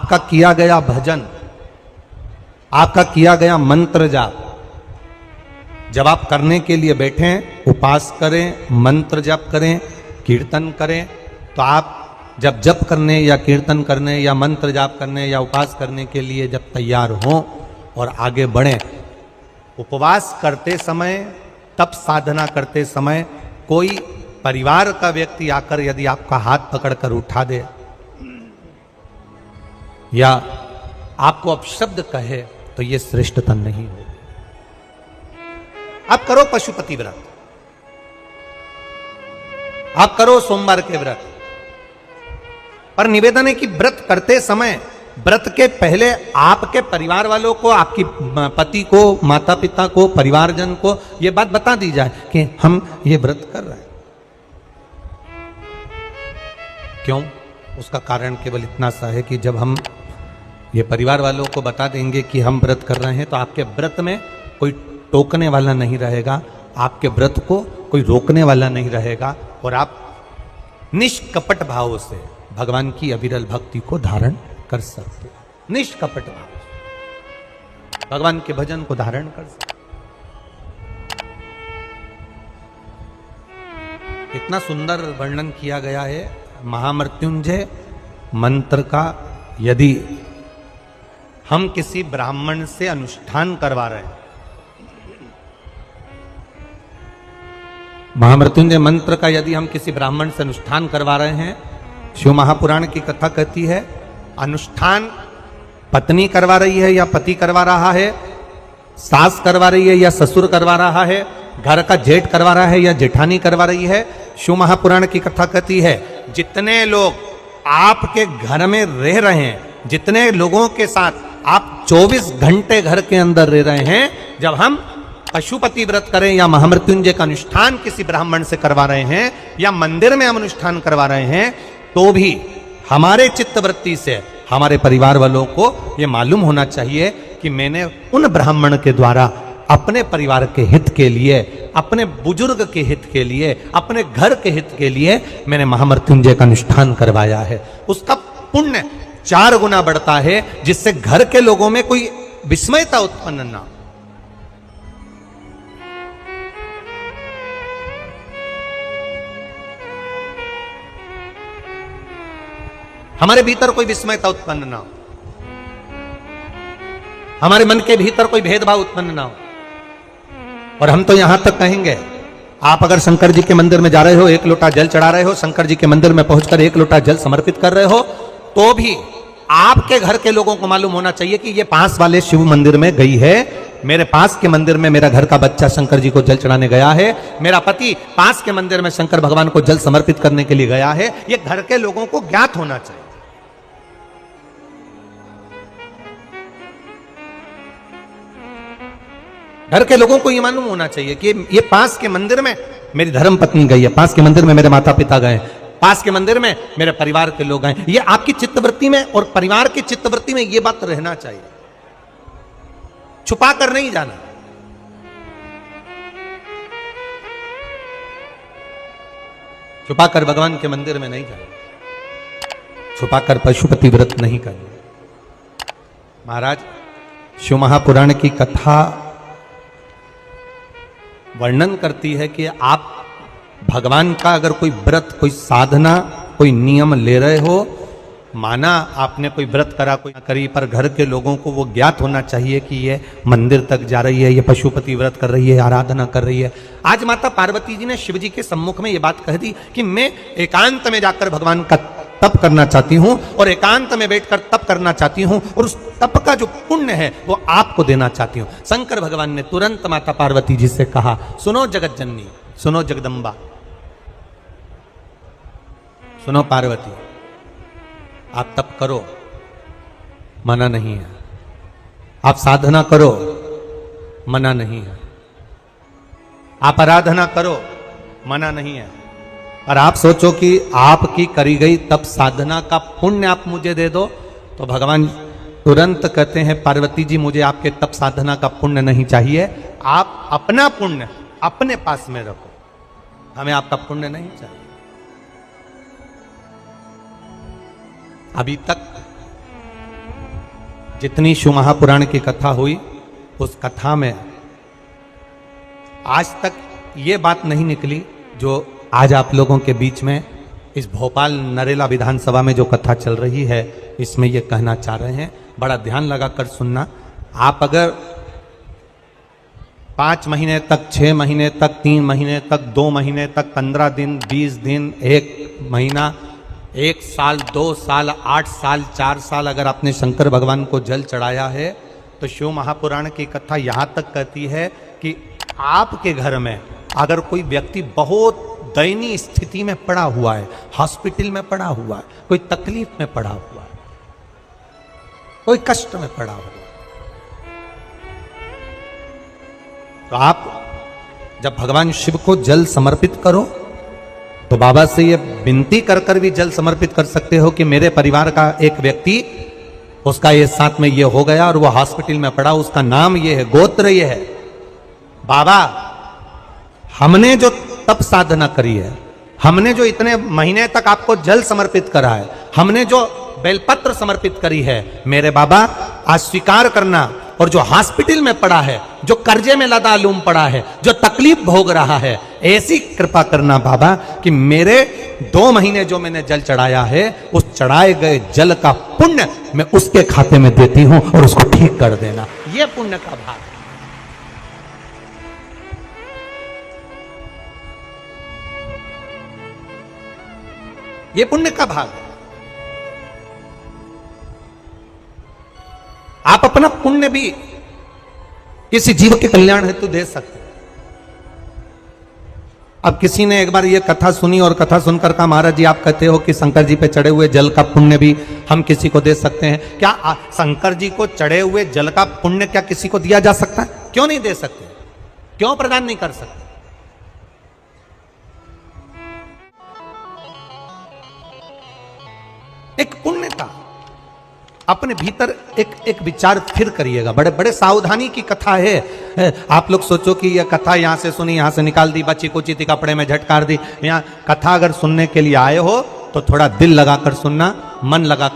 आपका किया गया भजन, आपका किया गया मंत्र जाप, जब आप करने के लिए बैठें, उपास करें, मंत्र जाप करें, कीर्तन करें, तो आप जब जप करने या कीर्तन करने या मंत्र जाप करने या उपास करने के लिए जब तैयार हों और आगे बढ़ें, उपवास करते समय, तप साधना करते समय कोई परिवार का व्यक्ति आकर यदि आपका हाथ पकड़कर उठा दे या आपको अपशब्द कहे, तो यह श्रेष्ठता नहीं हो। आप करो पशुपति व्रत, आप करो सोमवार के व्रत, पर निवेदन है कि व्रत करते समय, व्रत के पहले आपके परिवार वालों को, आपकी पति को, माता पिता को, परिवारजन को यह बात बता दी जाए कि हम ये व्रत कर रहे हैं। क्यों? उसका कारण केवल इतना सा है कि जब हम ये परिवार वालों को बता देंगे कि हम व्रत कर रहे हैं, तो आपके व्रत में कोई टोकने वाला नहीं रहेगा, आपके व्रत को कोई रोकने वाला नहीं रहेगा, और आप निष्कपट भाव से भगवान की अविरल भक्ति को धारण कर सकते हैं। निष्कपट भाव से भगवान के भजन को धारण कर सकते। इतना सुंदर वर्णन किया गया है महामृत्युंजय मंत्र का। यदि हम किसी ब्राह्मण से अनुष्ठान करवा रहे हैं, महामृत्युंजय मंत्र का यदि हम किसी ब्राह्मण से अनुष्ठान करवा रहे हैं, शिव महापुराण की कथा कहती है, अनुष्ठान पत्नी करवा रही है या पति करवा रहा है, सास करवा रही है या ससुर करवा रहा है, घर का जेठ करवा रहा है या जेठानी करवा रही है, शिव महापुराण की कथा कहती है, जितने लोग आपके घर में रह रहे हैं, जितने लोगों के साथ आप 24 घंटे घर के अंदर रह रहे हैं, जब हम पशुपति व्रत करें या महामृत्युंजय का अनुष्ठान किसी ब्राह्मण से करवा रहे हैं या मंदिर में हम अनुष्ठान करवा रहे हैं, तो भी हमारे चित्तवृत्ति से हमारे परिवार वालों को यह मालूम होना चाहिए कि मैंने उन ब्राह्मण के द्वारा अपने परिवार के हित के लिए, अपने बुजुर्ग के हित के लिए, अपने घर के हित के लिए मैंने महामृत्युंजय का अनुष्ठान करवाया है। उसका पुण्य 4 गुना बढ़ता है, जिससे घर के लोगों में कोई विस्मयता उत्पन्न ना हो। हमारे भीतर कोई विस्मयता उत्पन्न ना हो, हमारे मन के भीतर कोई भेदभाव उत्पन्न ना हो। और हम तो यहां तक कहेंगे, आप अगर शंकर जी के मंदिर में जा रहे हो, 1 लोटा जल चढ़ा रहे हो, शंकर जी के मंदिर में पहुंचकर 1 लोटा जल समर्पित कर रहे हो, तो भी आपके घर के लोगों को मालूम होना चाहिए कि ये पास वाले शिव मंदिर में गई है, मेरे पास के मंदिर में मेरा घर का बच्चा शंकर जी को जल चढ़ाने गया है, मेरा पति पास के मंदिर में शंकर भगवान को जल समर्पित करने के लिए गया है। ये घर के लोगों को ज्ञात होना चाहिए। घर के लोगों को यह मालूम होना चाहिए कि ये पास के मंदिर में मेरी धर्म पत्नी गई है, पास के मंदिर में मेरे माता पिता गए, पास के मंदिर में मेरे परिवार के लोग गए। ये आपकी चित्तवृत्ति में और परिवार की चित्तवृत्ति में ये बात रहना चाहिए, छुपा कर नहीं जाना। छुपा कर भगवान के मंदिर में नहीं जाना, छुपा कर पशुपति व्रत नहीं करना। महाराज, शिव महापुराण की कथा वर्णन करती है कि आप भगवान का अगर कोई व्रत, कोई साधना, कोई नियम ले रहे हो, माना आपने कोई व्रत करा, कोई करी, पर घर के लोगों को वो ज्ञात होना चाहिए कि ये मंदिर तक जा रही है, ये पशुपति व्रत कर रही है, आराधना कर रही है। आज माता पार्वती जी ने शिव जी के सम्मुख में ये बात कह दी कि मैं एकांत में जाकर भगवान का तप करना चाहती हूं और एकांत में बैठकर तप करना चाहती हूं, और उस तप का जो पुण्य है वो आपको देना चाहती हूं। शंकर भगवान ने तुरंत माता पार्वती जी से कहा, सुनो जगत जननी, सुनो जगदम्बा, सुनो पार्वती, आप तप करो, मना नहीं है, आप साधना करो, मना नहीं है, आप आराधना करो, मना नहीं है। और आप सोचो कि आपकी करी गई तप साधना का पुण्य आप मुझे दे दो, तो भगवान तुरंत कहते हैं, पार्वती जी मुझे आपके तप साधना का पुण्य नहीं चाहिए, आप अपना पुण्य अपने पास में रखो, हमें आपका पुण्य नहीं चाहिए। अभी तक जितनी शिव महापुराण की कथा हुई, उस कथा में आज तक ये बात नहीं निकली जो आज आप लोगों के बीच में इस भोपाल नरेला विधानसभा में जो कथा चल रही है, इसमें ये कहना चाह रहे हैं। बड़ा ध्यान लगाकर सुनना। आप अगर 5 महीने तक, 6 महीने तक, 3 महीने तक, 2 महीने तक, 15 दिन, 20 दिन, 1 महीना, 1 साल, 2 साल, 8 साल, 4 साल अगर आपने शंकर भगवान को जल चढ़ाया है, तो शिव महापुराण की कथा यहां तक कहती है कि आपके घर में अगर कोई व्यक्ति बहुत दयनीय स्थिति में पड़ा हुआ है, हॉस्पिटल में पड़ा हुआ है, कोई तकलीफ में पड़ा हुआ है, कोई कष्ट में पड़ा हुआ है, तो आप जब भगवान शिव को जल समर्पित करो तो बाबा से ये विनती कर कर भी जल समर्पित कर सकते हो कि मेरे परिवार का एक व्यक्ति, उसका ये साथ में ये हो गया और वो हॉस्पिटल में पड़ा, उसका नाम ये है, गोत्र ये है। बाबा, हमने जो तप साधना करी है, हमने जो इतने महीने तक आपको जल समर्पित करा है, हमने जो बेलपत्र समर्पित करी है, मेरे बाबा आज स्वीकार करना। और जो हॉस्पिटल में पड़ा है, जो कर्जे में लदालूम पड़ा है, जो तकलीफ भोग रहा है, ऐसी कृपा करना बाबा कि मेरे 2 महीने जो मैंने जल चढ़ाया है, उस चढ़ाए गए जल का पुण्य मैं उसके खाते में देती हूं और उसको ठीक कर देना। यह पुण्य का भाग है। ये पुण्य का भाग है। आप अपना पुण्य भी किसी जीव के कल्याण हेतु दे सकते हैं। अब किसी ने एक बार ये कथा सुनी और कथा सुनकर कहा, महाराज जी आप कहते हो कि शंकर जी पे चढ़े हुए जल का पुण्य भी हम किसी को दे सकते हैं क्या? शंकर जी को चढ़े हुए जल का पुण्य क्या किसी को दिया जा सकता है? क्यों नहीं दे सकते? क्यों प्रदान नहीं कर सकते? एक पुण्य का अपने भीतर एक विचार फिर करिएगा। बड़े बड़े सावधानी की कथा है। आप लोग सोचो कि यह कथा यहां से सुनी, यहां से निकाल दी, बच्ची कुची थी कपड़े में झटकार दी। यहां कथा अगर सुनने के लिए आए हो तो थोड़ा दिल लगाकर सुनना, मन लगा